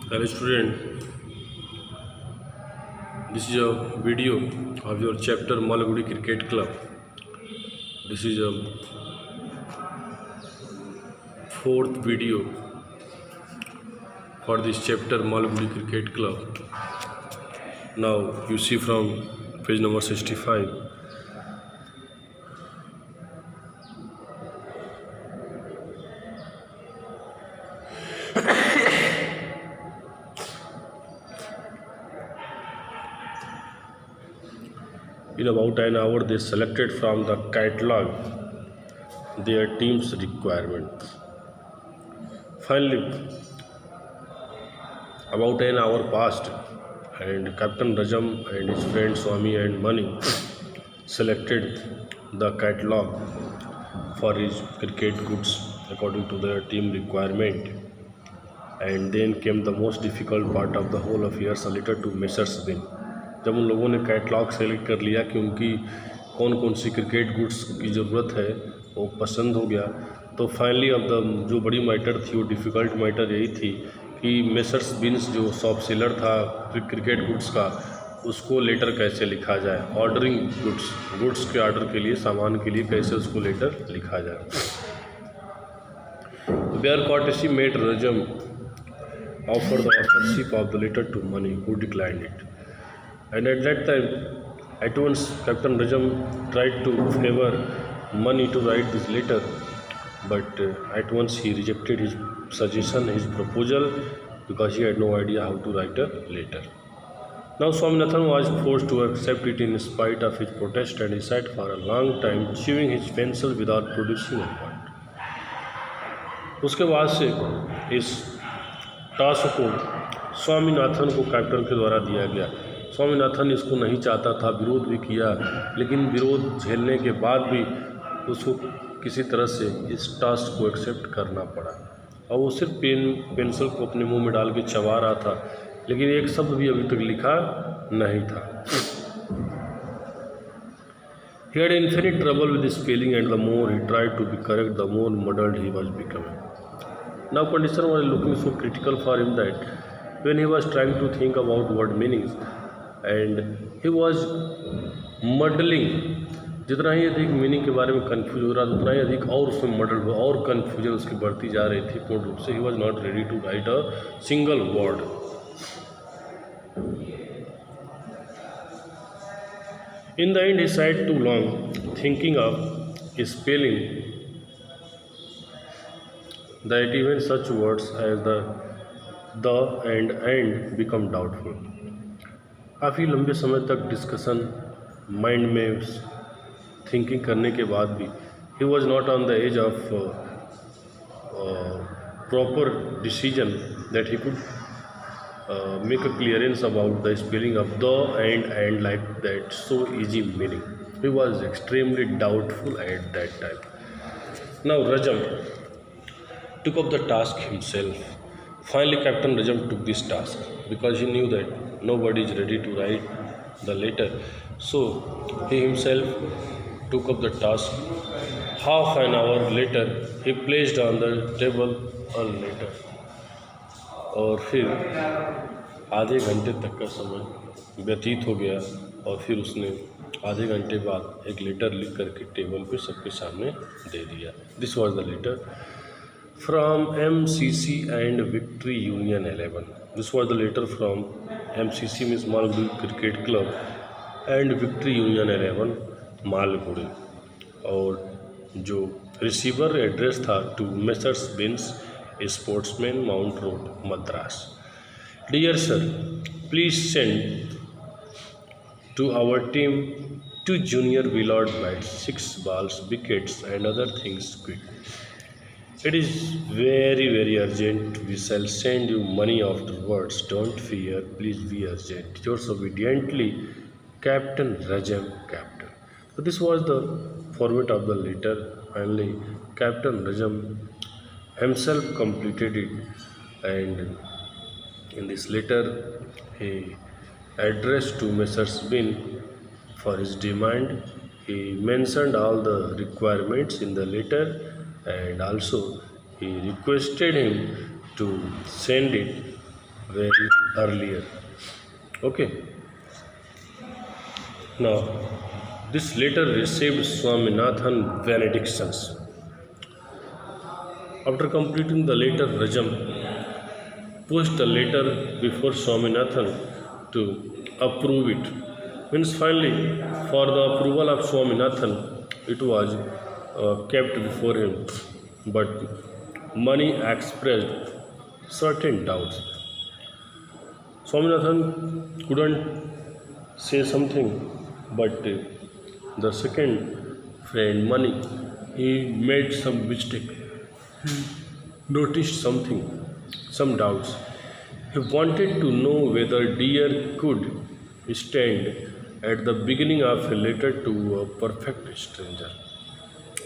Hello student, this is a video of your chapter Malgudi Cricket Club. This is a fourth video for this chapter Malgudi Cricket Club. Now you see from page number 65. In about an hour they selected from the catalog their team's requirements. Finally, about an hour passed and Captain Rajam and his friend Swami and Mani selected the catalog for his cricket goods according to their team requirement. And then came the most difficult part of the whole affair, a letter to Messrs Bin. जब उन लोगों ने catalogue select कर लिया कि उनकी कौन कौन सी क्रिकेट गुड्स की ज़रूरत है, वो पसंद हो गया, तो फाइनली अब द जो बड़ी मैटर थी, वो डिफ़िकल्ट मैटर यही थी कि मेसर्स बिन्स जो शॉप सेलर था क्रिकेट गुड्स का, उसको लेटर कैसे लिखा जाए, ऑर्डरिंग गुड्स के ऑर्डर के लिए, सामान के लिए कैसे उसको लेटर लिखा जाए. Their courtesy made Rajam offer the authorship of the letter to Mani, who declined it. And at that time, at once Captain Rajam tried to favor Mani to write this letter, but at once he rejected his suggestion, his proposal, because he had no idea how to write a letter. Now Swaminathan was forced to accept it in spite of his protest, and he sat for a long time chewing his pencil without producing a word. उसके बाद से इस task को स्वामीनाथन को captain के द्वारा दिया गया. स्वामीनाथन इसको नहीं चाहता था, विरोध भी किया, लेकिन विरोध झेलने के बाद भी उसको किसी तरह से इस टास्क को एक्सेप्ट करना पड़ा. और वो सिर्फ पेंसिल को अपने मुंह में डाल के चबा रहा था, लेकिन एक शब्द भी अभी तक लिखा नहीं था. He had infinite trouble with his spelling, and the more he tried to be correct, the more muddled he was becoming. Now condition was looking so critical for him that when he was trying to think about word meanings, and he was muddling, जितना ही अधिक meaning के बारे में confuse हो रहा था, उतना ही अधिक और उसमें मडल हुआ और कन्फ्यूजन उसकी बढ़ती जा रही थी पूर्ण रूप से. He was not ready to write a single word. In the end, he sat too long thinking of his spelling that even such words as the and end become doubtful. काफ़ी लंबे समय तक डिस्कशन माइंड में thinking करने के बाद भी he was not on the edge of proper decision that he could make a clearance about the spelling of the and like that so easy meaning. He was extremely doubtful at that time. Now Rajam took up the task himself. Finally Captain Rajam took this task because he knew that nobody is ready to write the letter. So he himself took up the task. Half an hour later he placed on the table a letter. और फिर आधे घंटे तक का समय व्यतीत हो गया और फिर उसने आधे घंटे बाद एक लेटर लिख करके टेबल पे सबके सामने दे दिया. This was the letter from MCC and victory union 11. This was the letter from MCC means Malgudi cricket club and victory union 11 Malgudi. और जो रिसीवर एड्रेस था to messrs Binns sportsman mount road Madras. Dear sir, please send to our team 2 junior willard bats, 6 balls, wickets and other things quick. It is very urgent. We shall send you money afterwards. Don't fear, please be urgent. Yours obediently, Captain Rajam, Captain. So this was the format of the letter. Finally Captain Rajam himself completed it, and in this letter he addressed to Messrs Bin for his demand. He mentioned all the requirements in the letter, and also he requested him to send it very earlier. Okay. Now, this letter received Swaminathan benedictions. After completing the letter, Rajam pushed the letter before Swaminathan to approve it. Means finally, for the approval of Swaminathan, it was kept before him. But Mani expressed certain doubts. Swaminathan couldn't say something, but the second friend, Mani, he made some mistake. He noticed something, some doubts. He wanted to know whether deer could stand at the beginning of a letter to a perfect stranger.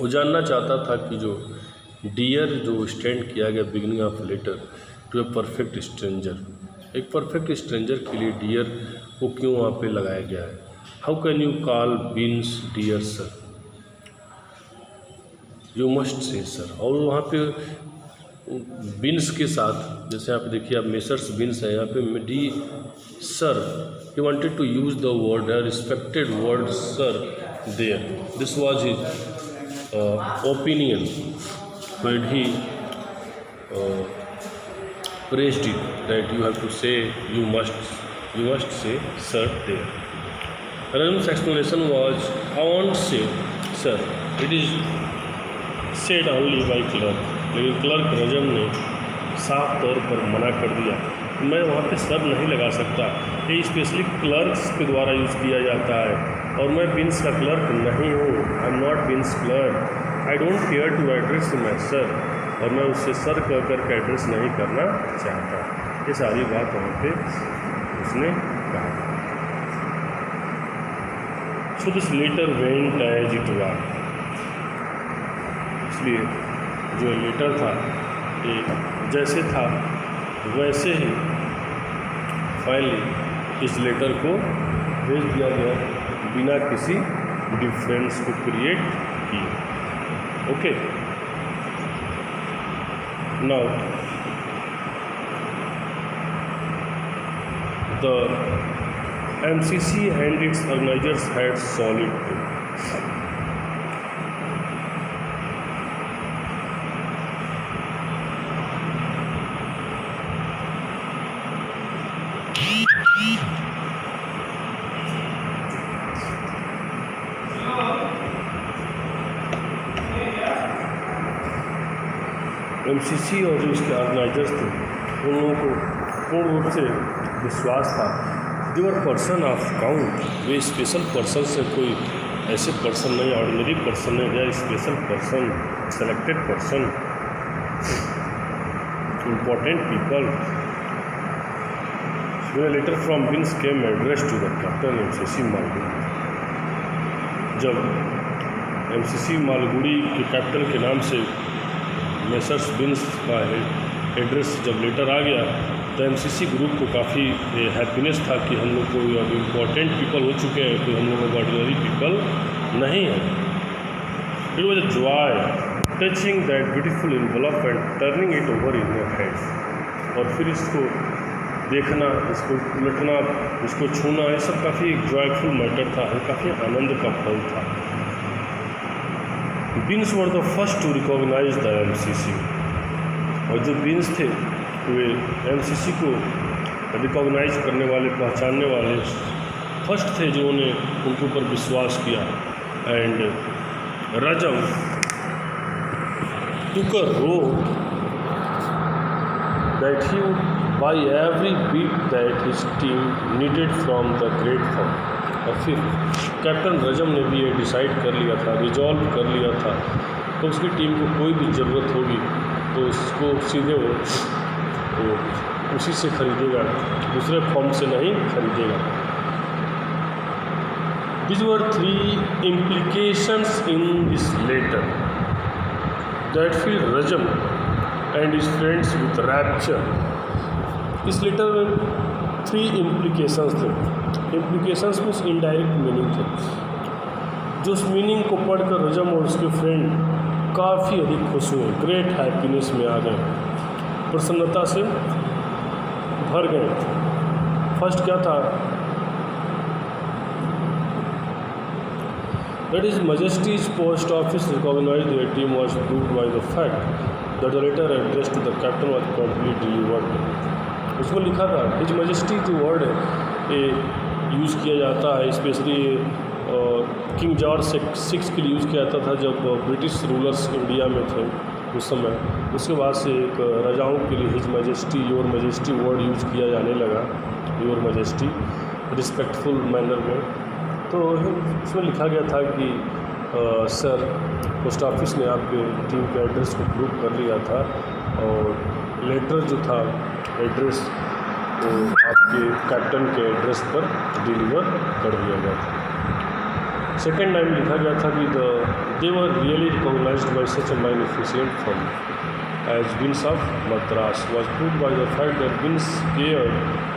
वो जानना चाहता था कि जो dear जो stand किया गया beginning of letter to a perfect stranger, एक परफेक्ट स्ट्रेंजर के लिए डियर को क्यों वहाँ पे लगाया गया है. How can you call Binns dear sir, you must say sir. और वहाँ पे बीन्स के साथ जैसे आप देखिए, आप मेसर्स बीन्स है, यहाँ पे dear sir, he wanted to use the word respected word sir there. This was his opinion when he praised it, that you have to say, you must say sir there. Rajam's explanation was, I won't say sir, it is said only by clerk. लेकिन clerk रजम ने साफ तौर पर मना कर दिया, मैं वहाँ पे सर नहीं लगा सकता, ये स्पेशली क्लर्क्स के द्वारा यूज़ किया जाता है और मैं बिन्स का क्लर्क नहीं हूँ. I am not Binns clerk. I don't care to address my sir, और मैं उससे सर कह कर के एड्रेस नहीं करना चाहता. ये सारी बात वहाँ पे उसने कहा. So this letter went as it was. इसलिए जो लेटर था ये जैसे था वैसे ही फाइनली इस लेटर को भेज दिया गया बिना किसी डिफरेंस को क्रिएट किए. Okay. Now the MCC and its organizers had solid MCC और जो इसके ऑर्गेनाइजर्स थे उन लोगों को पूर्ण रूप से विश्वास था. देवर पर्सन ऑफ काउंट, वे स्पेशल पर्सन से कोई ऐसे पर्सन नहीं, ऑर्डिनरी पर्सन नहीं, they are special person, selected person, important people. When a letter from Binns came addressed to the captain MCC Malgudi, जब MCC मालगुड़ी के कैप्टन के नाम से मेसर्स बिन्स का एड्रेस जब लेटर आ गया तो MCC ग्रुप को काफ़ी हैप्पीनेस था कि हम लोग को अब इम्पोर्टेंट पीपल हो चुके हैं, कोई हम लोग को ऑर्डिनरी पीपल नहीं है. It was a joy touching that beautiful envelope and turning it over in your hands. और फिर इसको देखना, इसको उलटना, इसको छूना, ये सब काफ़ी जॉयफुल मैटर था, काफ़ी आनंद का पल था. Binns were the first to recognise the MCC. और जो बीन्स थे वे MCC को रिकॉग्नाइज करने वाले, पहचानने वाले फर्स्ट थे जो उन्हें उनके ऊपर विश्वास किया. एंड रजम took a road that he would buy every bit that his team needed from the great firm. और फिर कैप्टन रजम ने भी ये डिसाइड कर लिया था, रिजॉल्व कर लिया था, तो उसकी टीम को कोई भी ज़रूरत होगी तो उसको सीधे वो उसी से खरीदेगा, दूसरे फॉर्म से नहीं खरीदेगा. These were three implications in this letter that filled Rajam and his friends with rapture. इस लेटर में 3 implications थे. implications मीन्स इनडायरेक्ट मीनिंग थे, जो उस मीनिंग को पढ़कर रजम और उसके फ्रेंड काफ़ी अधिक खुश हुए, ग्रेट हैप्पीनेस में आ गए, प्रसन्नता से भर गए। फर्स्ट क्या था, that His Majesty's Post Office recognized the team was proved by the fact that the letter addressed to the captain was promptly delivered। उसमें लिखा था हिज मजेस्टी जो वर्ड है ये यूज़ किया जाता है, स्पेशली किंग जॉर्ज सिक्स के लिए यूज़ किया जाता था जब ब्रिटिश रूलर्स इंडिया में थे उस समय। उसके बाद से एक राजाओं के लिए his majesty your majesty word use किया जाने लगा, योर मजेस्टी रिस्पेक्टफुल मैनर में। तो उसमें लिखा गया था कि सर पोस्ट ऑफिस ने आपके टीम के एड्रेस को प्रूव कर लिया था और लेटर जो था एड्रेस वो आपके कैप्टन के एड्रेस पर डिलीवर कर दिया गया था। सेकेंड टाइम लिखा गया था कि they were really recognised by such a magnificent firm as Winds of Madras was proved by the fact that Winds cared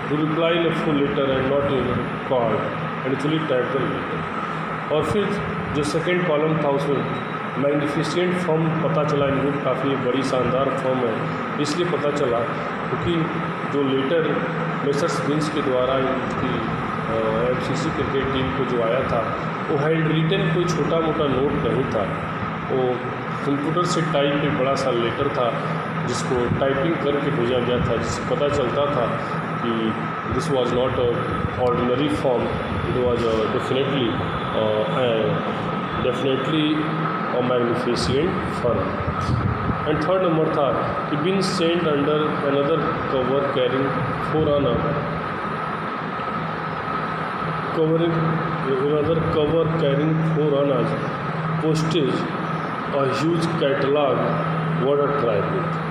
to reply in a full letter and not in a card and actually typed the letter। और फिर जो second column था उसमें magnificent firm पता चला, इनको काफ़ी बड़ी शानदार फर्म है इसलिए पता चला क्योंकि जो लेटर मेसर्स विंस के द्वारा इनकी एमसीसी क्रिकेट टीम को जो आया था वो हैंड रिटन कोई छोटा मोटा नोट नहीं था, वो कंप्यूटर से टाइप एक बड़ा सा लेटर था जिसको टाइपिंग करके भेजा गया था, जिससे पता चलता था कि this was not a ordinary firm, it was definitely a magnificent firm. And third number था कि Binns sent under another cover carrying four annas postage a huge catalog, what a tribute।